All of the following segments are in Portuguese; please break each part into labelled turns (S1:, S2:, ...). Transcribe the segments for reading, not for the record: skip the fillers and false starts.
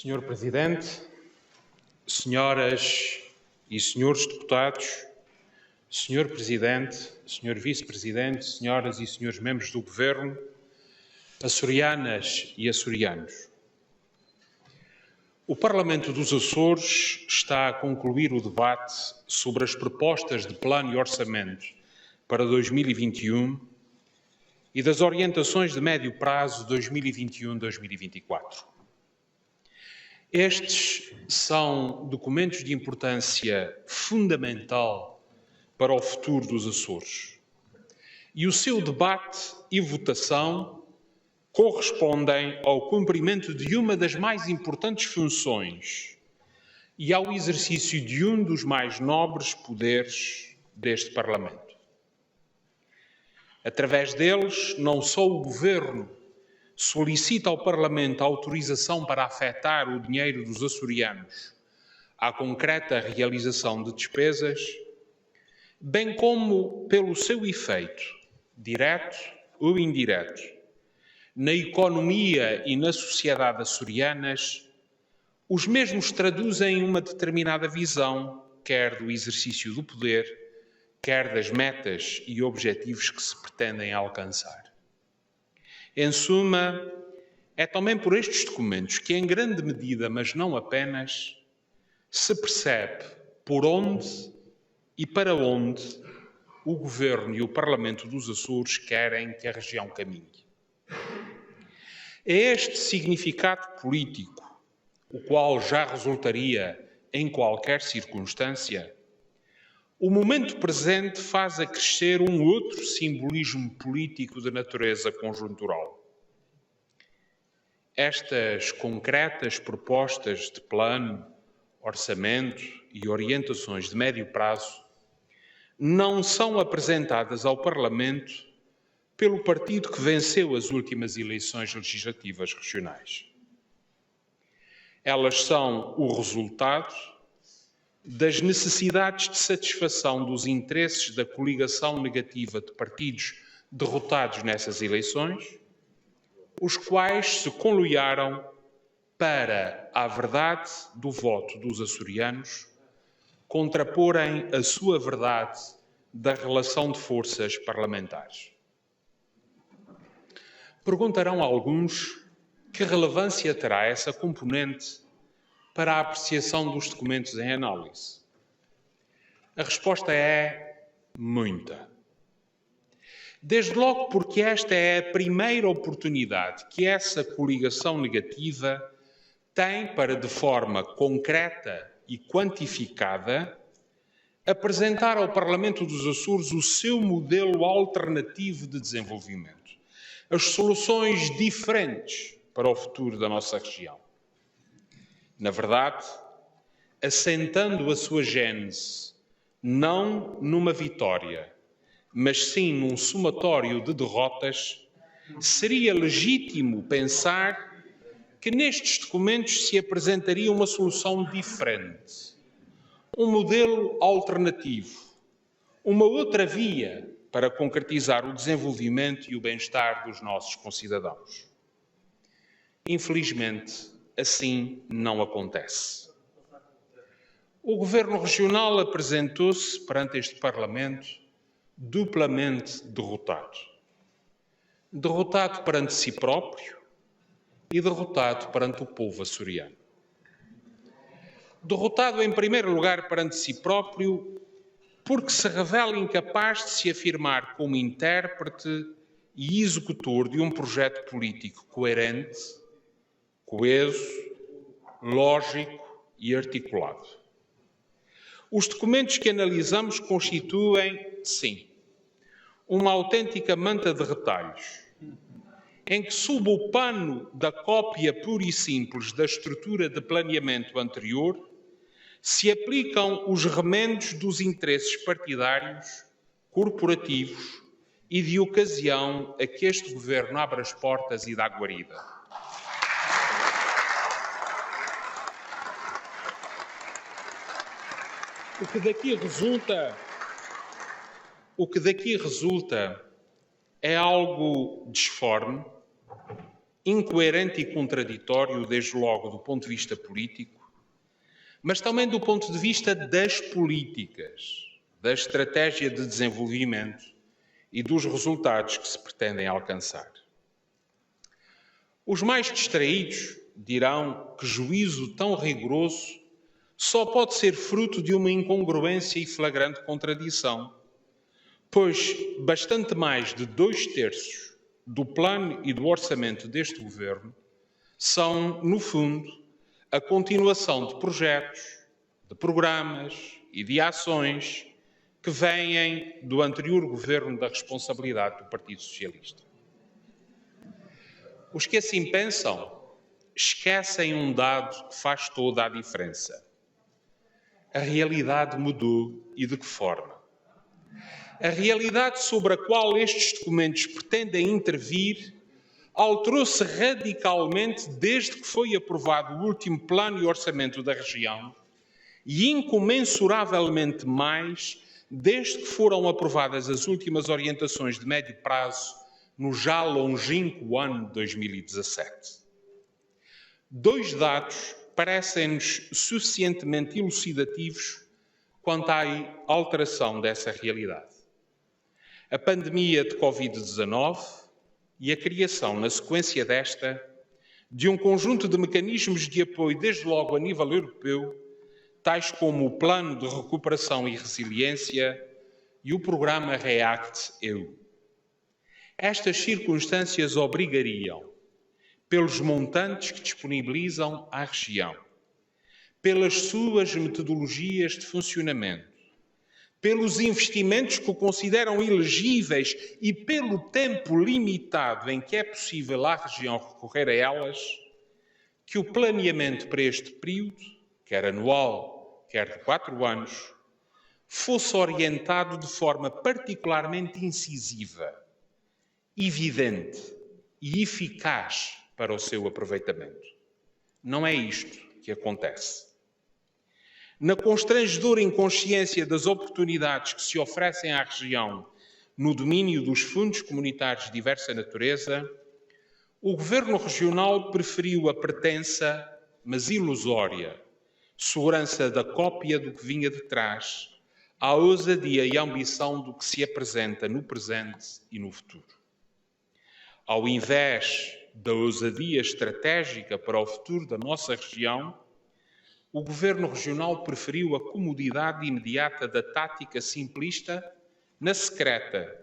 S1: Senhor Presidente, senhoras e senhores deputados, Senhor Presidente, Senhor Vice-Presidente, senhoras e senhores membros do Governo, açorianas e açorianos. O Parlamento dos Açores está a concluir o debate sobre as propostas de plano e orçamento para 2021 e das orientações de médio prazo 2021-2024. Estes são documentos de importância fundamental para o futuro dos Açores. E o seu debate e votação correspondem ao cumprimento de uma das mais importantes funções e ao exercício de um dos mais nobres poderes deste Parlamento. Através deles, não só o Governo solicita ao Parlamento a autorização para afetar o dinheiro dos açorianos à concreta realização de despesas, bem como pelo seu efeito, direto ou indireto, na economia e na sociedade açorianas, os mesmos traduzem uma determinada visão, quer do exercício do poder, quer das metas e objetivos que se pretendem alcançar. Em suma, é também por estes documentos que, em grande medida, mas não apenas, se percebe por onde e para onde o Governo e o Parlamento dos Açores querem que a região caminhe. É este significado político, o qual já resultaria em qualquer circunstância, o momento presente faz acrescer um outro simbolismo político de natureza conjuntural. Estas concretas propostas de plano, orçamento e orientações de médio prazo não são apresentadas ao Parlamento pelo partido que venceu as últimas eleições legislativas regionais. Elas são o resultado das necessidades de satisfação dos interesses da coligação negativa de partidos derrotados nessas eleições, os quais se conluiaram para, à verdade do voto dos açorianos, contraporem a sua verdade da relação de forças parlamentares. Perguntarão alguns que relevância terá essa componente para a apreciação dos documentos em análise. A resposta é muita. Desde logo porque esta é a primeira oportunidade que essa coligação negativa tem para, de forma concreta e quantificada, apresentar ao Parlamento dos Açores o seu modelo alternativo de desenvolvimento, as soluções diferentes para o futuro da nossa região. Na verdade, assentando a sua gênese não numa vitória, mas sim num somatório de derrotas, seria legítimo pensar que nestes documentos se apresentaria uma solução diferente, um modelo alternativo, uma outra via para concretizar o desenvolvimento e o bem-estar dos nossos concidadãos. Infelizmente, assim não acontece. O Governo Regional apresentou-se perante este Parlamento duplamente derrotado. Derrotado perante si próprio e derrotado perante o povo açoriano. Derrotado, em primeiro lugar, perante si próprio, porque se revela incapaz de se afirmar como intérprete e executor de um projeto político coerente, coeso, lógico e articulado. Os documentos que analisamos constituem, sim, uma autêntica manta de retalhos, em que, sob o pano da cópia pura e simples da estrutura de planeamento anterior, se aplicam os remendos dos interesses partidários, corporativos e de ocasião a que este Governo abre as portas e dá guarida. O que daqui resulta é algo disforme, incoerente e contraditório, desde logo do ponto de vista político, mas também do ponto de vista das políticas, da estratégia de desenvolvimento e dos resultados que se pretendem alcançar. Os mais distraídos dirão que juízo tão rigoroso só pode ser fruto de uma incongruência e flagrante contradição, pois bastante mais de 2/3 do plano e do orçamento deste governo são, no fundo, a continuação de projetos, de programas e de ações que vêm do anterior governo da responsabilidade do Partido Socialista. Os que assim pensam esquecem um dado que faz toda a diferença. A realidade mudou e de que forma? A realidade sobre a qual estes documentos pretendem intervir alterou-se radicalmente desde que foi aprovado o último plano e orçamento da região e incomensuravelmente mais desde que foram aprovadas as últimas orientações de médio prazo no já longínquo ano de 2017. Dois dados parecem-nos suficientemente elucidativos quanto à alteração dessa realidade. A pandemia de Covid-19 e a criação, na sequência desta, de um conjunto de mecanismos de apoio, desde logo a nível europeu, tais como o Plano de Recuperação e Resiliência e o Programa REACT-EU. Estas circunstâncias obrigariam, pelos montantes que disponibilizam à região, pelas suas metodologias de funcionamento, pelos investimentos que consideram elegíveis e pelo tempo limitado em que é possível à região recorrer a elas, que o planeamento para este período, quer anual, quer de 4 anos, fosse orientado de forma particularmente incisiva, evidente e eficaz para o seu aproveitamento. Não é isto que acontece. Na constrangedora inconsciência das oportunidades que se oferecem à região no domínio dos fundos comunitários de diversa natureza, o Governo Regional preferiu a pretensa, mas ilusória, segurança da cópia do que vinha de trás, à ousadia e ambição do que se apresenta no presente e no futuro. Ao invés da ousadia estratégica para o futuro da nossa região, o Governo Regional preferiu a comodidade imediata da tática simplista na secreta,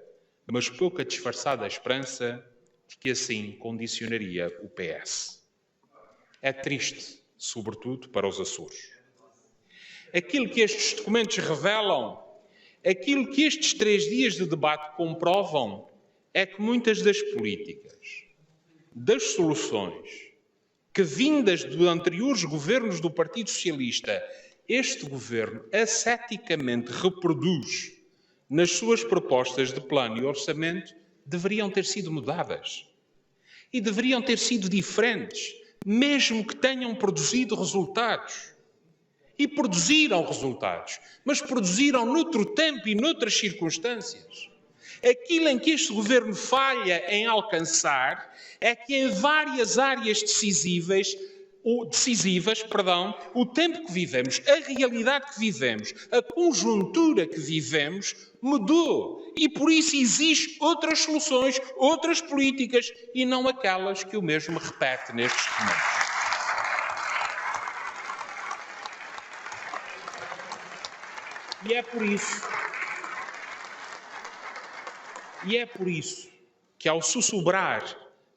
S1: mas pouca disfarçada esperança de que assim condicionaria o PS. É triste, sobretudo para os Açores. Aquilo que estes documentos revelam, aquilo que estes 3 dias de debate comprovam, é que muitas das políticas, das soluções, que vindas dos anteriores governos do Partido Socialista, este governo asceticamente reproduz nas suas propostas de plano e orçamento, deveriam ter sido mudadas. E deveriam ter sido diferentes, mesmo que tenham produzido resultados. E produziram resultados, mas produziram noutro tempo e noutras circunstâncias. Aquilo em que este governo falha em alcançar é que em várias áreas decisivas, o tempo que vivemos, a realidade que vivemos, a conjuntura que vivemos mudou e por isso exige outras soluções, outras políticas e não aquelas que o mesmo repete nestes documentos. E é por isso que, ao sussurrar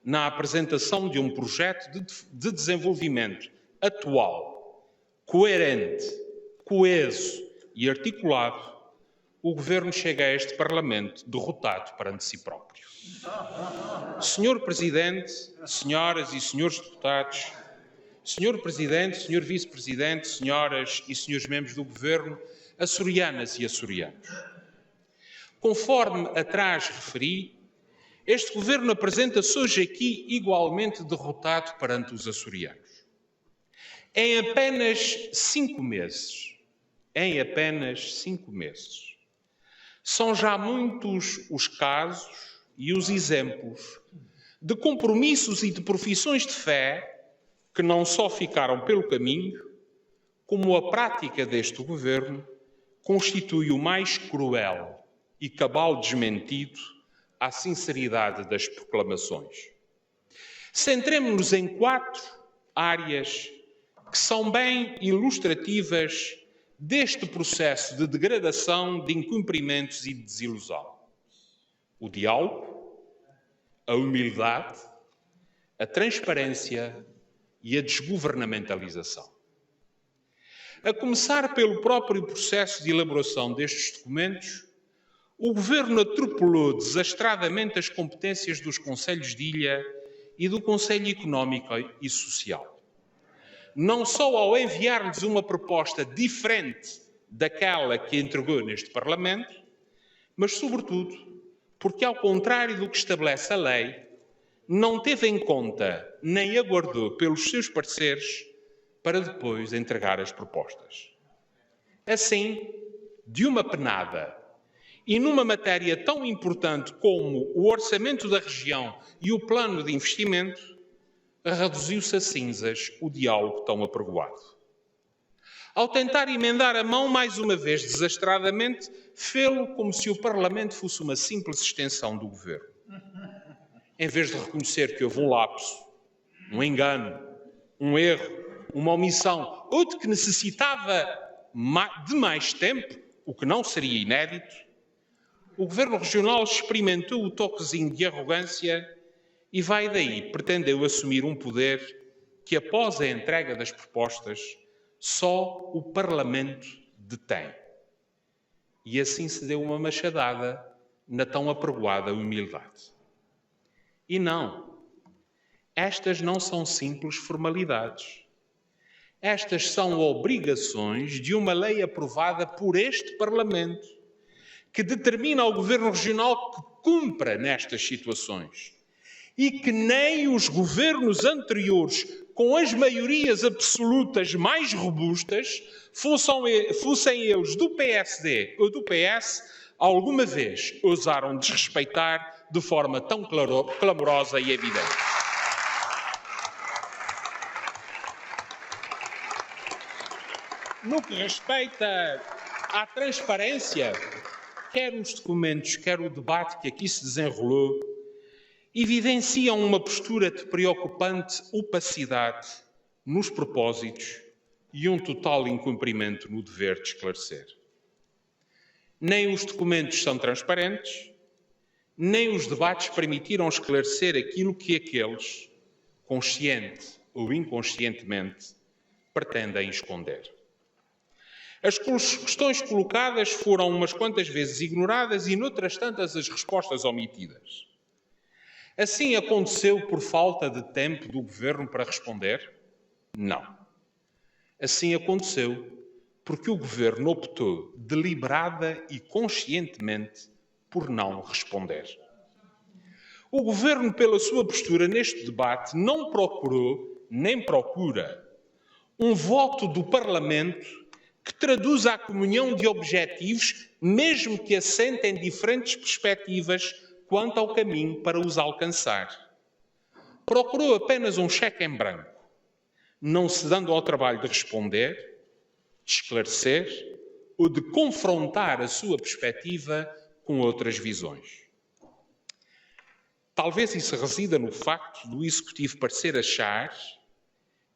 S1: na apresentação de um projeto de desenvolvimento atual, coerente, coeso e articulado, o Governo chega a este Parlamento derrotado perante si próprio. Senhor Presidente, senhoras e senhores deputados, Senhor Presidente, Senhor Vice-Presidente, senhoras e senhores membros do Governo, açorianas e açorianos. Conforme atrás referi, este Governo apresenta-se hoje aqui igualmente derrotado perante os açorianos. Em apenas 5 meses, são já muitos os casos e os exemplos de compromissos e de profissões de fé que não só ficaram pelo caminho, como a prática deste governo constitui o mais cruel e cabal desmentido à sinceridade das proclamações. Centremo-nos em 4 áreas que são bem ilustrativas deste processo de degradação, de incumprimentos e de desilusão. O diálogo, a humildade, a transparência e a desgovernamentalização. A começar pelo próprio processo de elaboração destes documentos, o Governo atropelou desastradamente as competências dos Conselhos de Ilha e do Conselho Económico e Social. Não só ao enviar-lhes uma proposta diferente daquela que entregou neste Parlamento, mas, sobretudo, porque, ao contrário do que estabelece a lei, não teve em conta nem aguardou pelos seus pareceres para depois entregar as propostas. Assim, de uma penada, e numa matéria tão importante como o orçamento da região e o plano de investimento, reduziu-se a cinzas o diálogo tão apregoado. Ao tentar emendar a mão mais uma vez desastradamente, fê-lo como se o Parlamento fosse uma simples extensão do Governo. Em vez de reconhecer que houve um lapso, um engano, um erro, uma omissão, ou de que necessitava de mais tempo, o que não seria inédito, o Governo Regional experimentou o toquezinho de arrogância e vai daí pretendeu assumir um poder que, após a entrega das propostas, só o Parlamento detém. E assim se deu uma machadada na tão apregoada humildade. E não, estas não são simples formalidades. Estas são obrigações de uma lei aprovada por este Parlamento, que determina ao Governo Regional que cumpra nestas situações e que nem os governos anteriores, com as maiorias absolutas mais robustas, fossem eles do PSD ou do PS, alguma vez ousaram desrespeitar de forma tão clamorosa e evidente. No que respeita à transparência, quer os documentos, quer o debate que aqui se desenrolou, evidenciam uma postura de preocupante opacidade nos propósitos e um total incumprimento no dever de esclarecer. Nem os documentos são transparentes, nem os debates permitiram esclarecer aquilo que aqueles, consciente ou inconscientemente, pretendem esconder. As questões colocadas foram umas quantas vezes ignoradas e noutras tantas as respostas omitidas. Assim aconteceu por falta de tempo do Governo para responder? Não. Assim aconteceu porque o Governo optou deliberada e conscientemente por não responder. O Governo, pela sua postura neste debate, não procurou, nem procura, um voto do Parlamento que traduza a comunhão de objetivos, mesmo que assentem diferentes perspectivas quanto ao caminho para os alcançar. Procurou apenas um cheque em branco, não se dando ao trabalho de responder, de esclarecer ou de confrontar a sua perspectiva com outras visões. Talvez isso resida no facto do Executivo parecer achar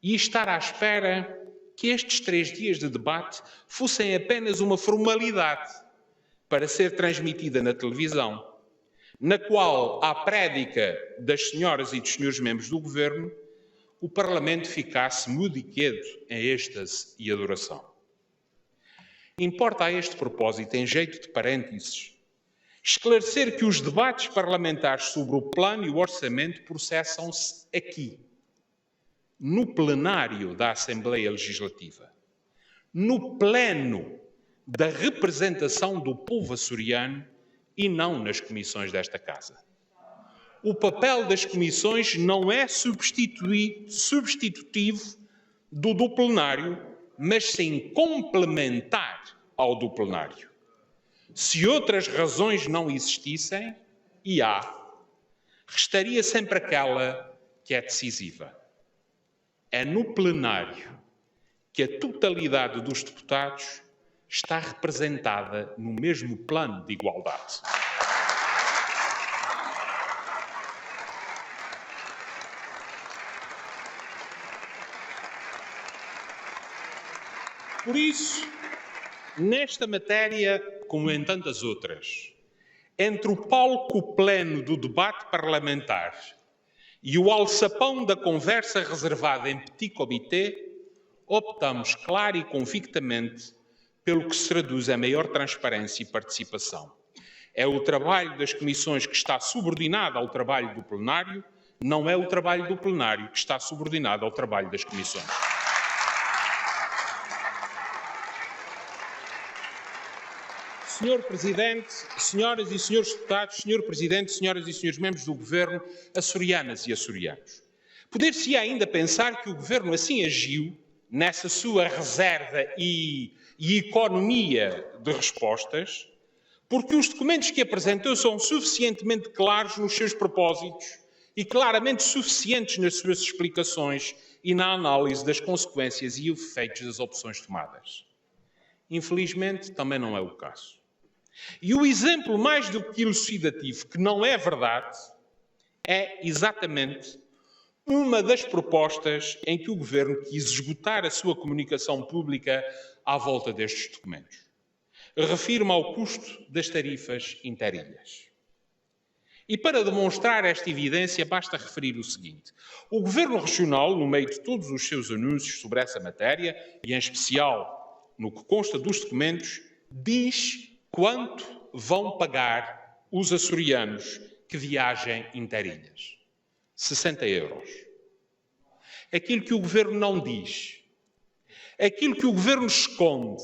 S1: e estar à espera que estes 3 dias de debate fossem apenas uma formalidade para ser transmitida na televisão, na qual, à prédica das senhoras e dos senhores membros do Governo, o Parlamento ficasse mudo e quedo em êxtase e adoração. Importa a este propósito, em jeito de parênteses, esclarecer que os debates parlamentares sobre o plano e o orçamento processam-se aqui, no plenário da Assembleia Legislativa, no pleno da representação do povo açoriano e não nas comissões desta Casa. O papel das comissões não é substitutivo do plenário, mas sim complementar ao do plenário. Se outras razões não existissem, e há, restaria sempre aquela que é decisiva. É no plenário que a totalidade dos deputados está representada no mesmo plano de igualdade. Por isso, nesta matéria, como em tantas outras, entre o palco pleno do debate parlamentar e o alçapão da conversa reservada em petit comité, optamos clara e convictamente pelo que se traduz em maior transparência e participação. É o trabalho das comissões que está subordinado ao trabalho do plenário, não é o trabalho do plenário que está subordinado ao trabalho das comissões. Senhor Presidente, senhoras e senhores deputados, Senhor Presidente, senhoras e senhores membros do Governo, açorianas e açorianos, poder-se ainda pensar que o Governo assim agiu nessa sua reserva e economia de respostas, porque os documentos que apresentou são suficientemente claros nos seus propósitos e claramente suficientes nas suas explicações e na análise das consequências e efeitos das opções tomadas. Infelizmente, também não é o caso. E o exemplo mais do que elucidativo, que não é verdade, é exatamente uma das propostas em que o Governo quis esgotar a sua comunicação pública à volta destes documentos. Refiro-me ao custo das tarifas interilhas. E para demonstrar esta evidência, basta referir o seguinte. O Governo Regional, no meio de todos os seus anúncios sobre essa matéria, e em especial no que consta dos documentos, diz quanto vão pagar os açorianos que viajem interilhas. 60 euros. Aquilo que o Governo não diz, aquilo que o Governo esconde,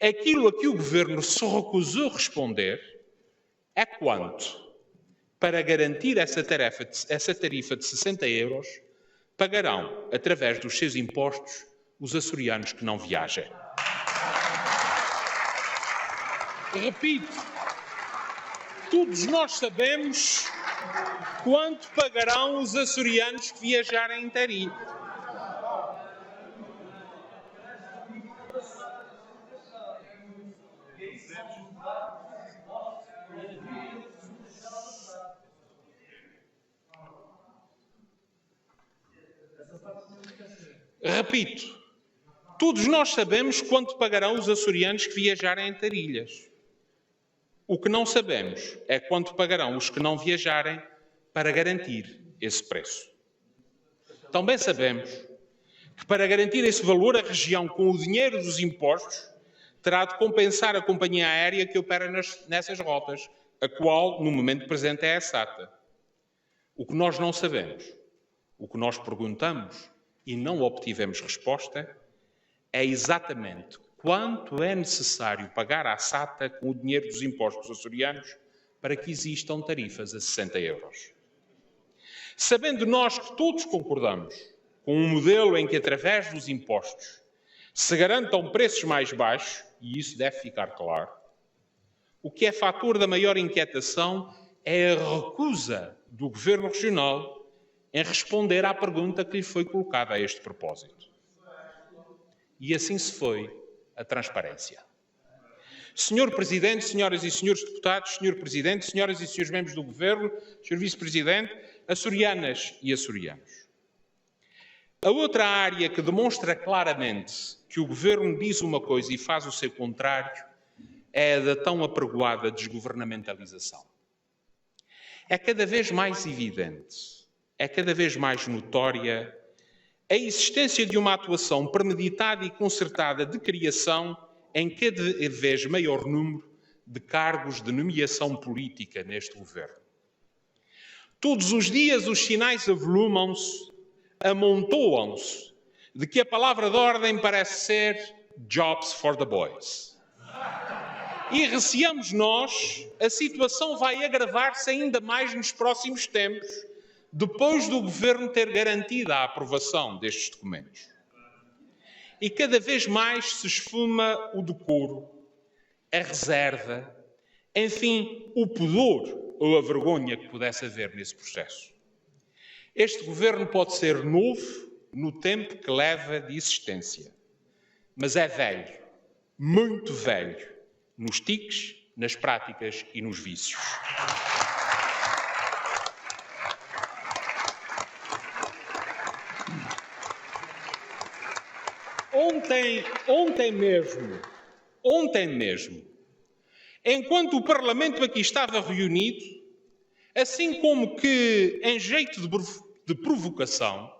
S1: aquilo a que o Governo se recusou a responder é quanto, para garantir essa tarifa de 60 euros, pagarão, através dos seus impostos, os açorianos que não viajem. Repito, todos nós sabemos quanto pagarão os açorianos que viajarem inteirinho. Repito, todos nós sabemos quanto pagarão os açorianos que viajarem em Tarilhas. O que não sabemos é quanto pagarão os que não viajarem para garantir esse preço. Também sabemos que para garantir esse valor a região, com o dinheiro dos impostos, terá de compensar a companhia aérea que opera nessas rotas, a qual, no momento presente, é a SATA. O que nós não sabemos, o que nós perguntamos e não obtivemos resposta, é exatamente quanto é necessário pagar à SATA com o dinheiro dos impostos açorianos para que existam tarifas a 60 euros. Sabendo nós que todos concordamos com um modelo em que, através dos impostos, se garantam preços mais baixos, e isso deve ficar claro, o que é fator da maior inquietação é a recusa do Governo Regional em responder à pergunta que lhe foi colocada a este propósito. E assim se foi a transparência. Senhor Presidente, senhoras e senhores deputados, Senhor Presidente, senhoras e senhores membros do Governo, Senhor Vice-Presidente, açorianas e açorianos. A outra área que demonstra claramente que o Governo diz uma coisa e faz o seu contrário é a da tão apregoada desgovernamentalização. É cada vez mais evidente, é cada vez mais notória a existência de uma atuação premeditada e concertada de criação em cada vez maior número de cargos de nomeação política neste Governo. Todos os dias os sinais avolumam-se, amontoam-se, de que a palavra de ordem parece ser jobs for the boys. E receamos nós, a situação vai agravar-se ainda mais nos próximos tempos, depois do Governo ter garantido a aprovação destes documentos. E cada vez mais se esfuma o decoro, a reserva, enfim, o pudor ou a vergonha que pudesse haver nesse processo. Este governo pode ser novo no tempo que leva de existência, mas é velho, muito velho, nos tiques, nas práticas e nos vícios. Ontem mesmo, enquanto o Parlamento aqui estava reunido, assim como que em jeito de provocação,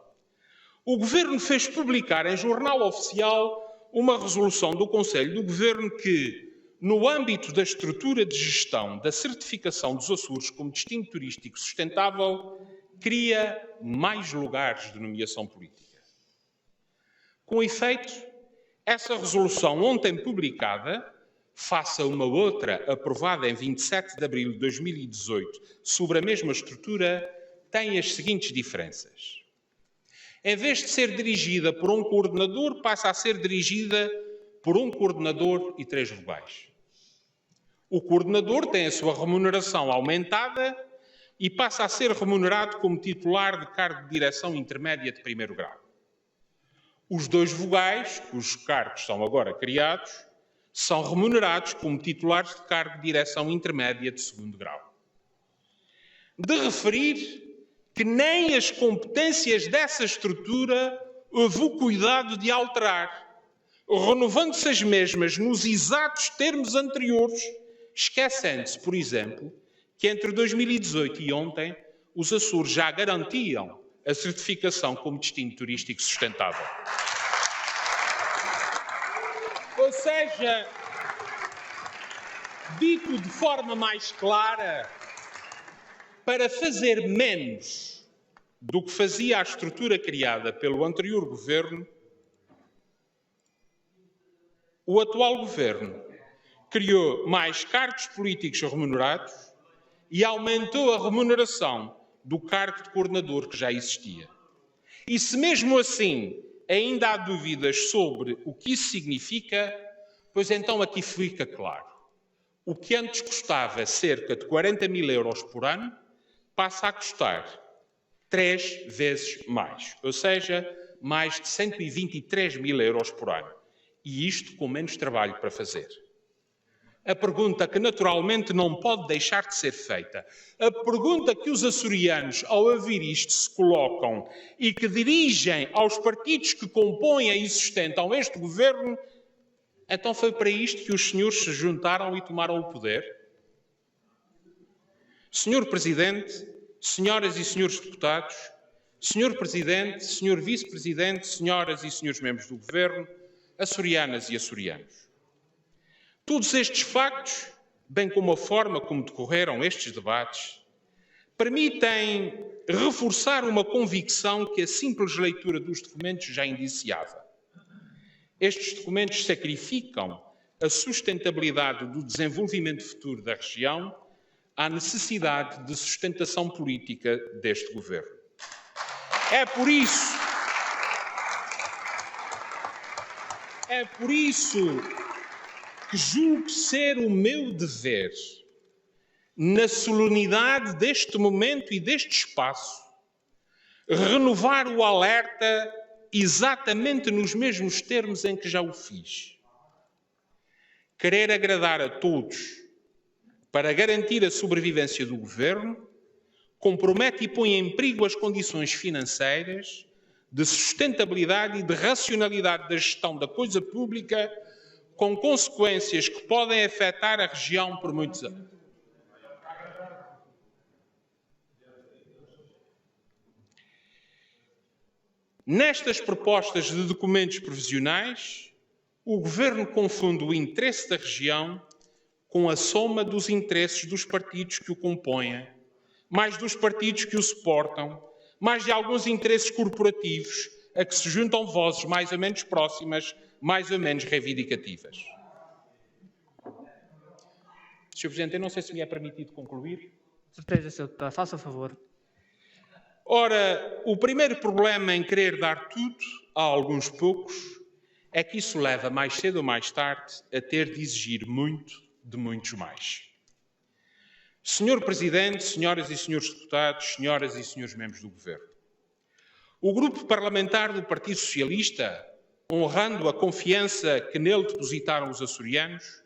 S1: o Governo fez publicar em jornal oficial uma resolução do Conselho do Governo que, no âmbito da estrutura de gestão da certificação dos Açores como destino turístico sustentável, cria mais lugares de nomeação política. Com efeito, essa resolução ontem publicada, face a uma outra aprovada em 27 de abril de 2018 sobre a mesma estrutura, tem as seguintes diferenças. Em vez de ser dirigida por um coordenador, passa a ser dirigida por um coordenador e 3 vogais. O coordenador tem a sua remuneração aumentada e passa a ser remunerado como titular de cargo de direção intermédia de 1º grau. Os 2 vogais, cujos cargos são agora criados, são remunerados como titulares de cargo de direção intermédia de 2º grau. De referir que nem as competências dessa estrutura houve o cuidado de alterar, renovando-se as mesmas nos exatos termos anteriores, esquecendo-se, por exemplo, que entre 2018 e ontem os Açores já garantiam a certificação como destino turístico sustentável. Ou seja, dito de forma mais clara, para fazer menos do que fazia a estrutura criada pelo anterior governo, o atual governo criou mais cargos políticos remunerados e aumentou a remuneração do cargo de coordenador que já existia. E se mesmo assim ainda há dúvidas sobre o que isso significa, pois então aqui fica claro. O que antes custava cerca de 40 mil euros por ano passa a custar 3 vezes mais, ou seja, mais de 123 mil euros por ano. E isto com menos trabalho para fazer. A pergunta que naturalmente não pode deixar de ser feita, a pergunta que os açorianos ao ouvir isto se colocam e que dirigem aos partidos que compõem e sustentam este governo, então foi para isto que os senhores se juntaram e tomaram o poder? Senhor Presidente, senhoras e senhores deputados, Senhor Presidente, Senhor Vice-Presidente, senhoras e senhores membros do Governo, açorianas e açorianos. Todos estes factos, bem como a forma como decorreram estes debates, permitem reforçar uma convicção que a simples leitura dos documentos já indiciava. Estes documentos sacrificam a sustentabilidade do desenvolvimento futuro da região à necessidade de sustentação política deste governo. É por isso que julgo ser o meu dever, na solenidade deste momento e deste espaço, renovar o alerta exatamente nos mesmos termos em que já o fiz. Querer agradar a todos para garantir a sobrevivência do governo compromete e põe em perigo as condições financeiras, de sustentabilidade e de racionalidade da gestão da coisa pública, com consequências que podem afetar a região por muitos anos. Nestas propostas de documentos provisionais, o Governo confunde o interesse da região com a soma dos interesses dos partidos que o compõem, mais dos partidos que o suportam, mais de alguns interesses corporativos a que se juntam vozes mais ou menos próximas, mais ou menos reivindicativas. Sr. Presidente, eu não sei se lhe é permitido concluir.
S2: Certeza, Sr. Deputado. Faça favor.
S1: Ora, o primeiro problema em querer dar tudo a alguns poucos é que isso leva mais cedo ou mais tarde a ter de exigir muito de muitos mais. Senhor Presidente, senhoras e senhores deputados, senhoras e senhores membros do Governo, o Grupo Parlamentar do Partido Socialista, honrando a confiança que nele depositaram os açorianos,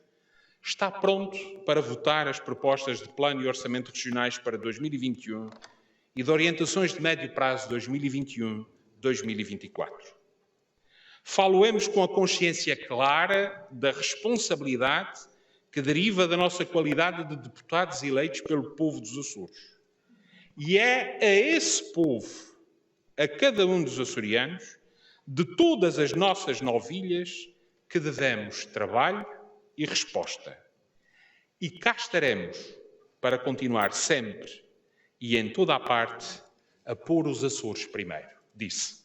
S1: está pronto para votar as propostas de Plano e Orçamento Regionais para 2021 e de orientações de médio prazo 2021-2024. Falo-emos com a consciência clara da responsabilidade que deriva da nossa qualidade de deputados eleitos pelo povo dos Açores. E é a esse povo, a cada um dos açorianos, de todas as nossas novilhas, que devemos trabalho e resposta. E cá estaremos para continuar sempre e em toda a parte a pôr os Açores primeiro, disse.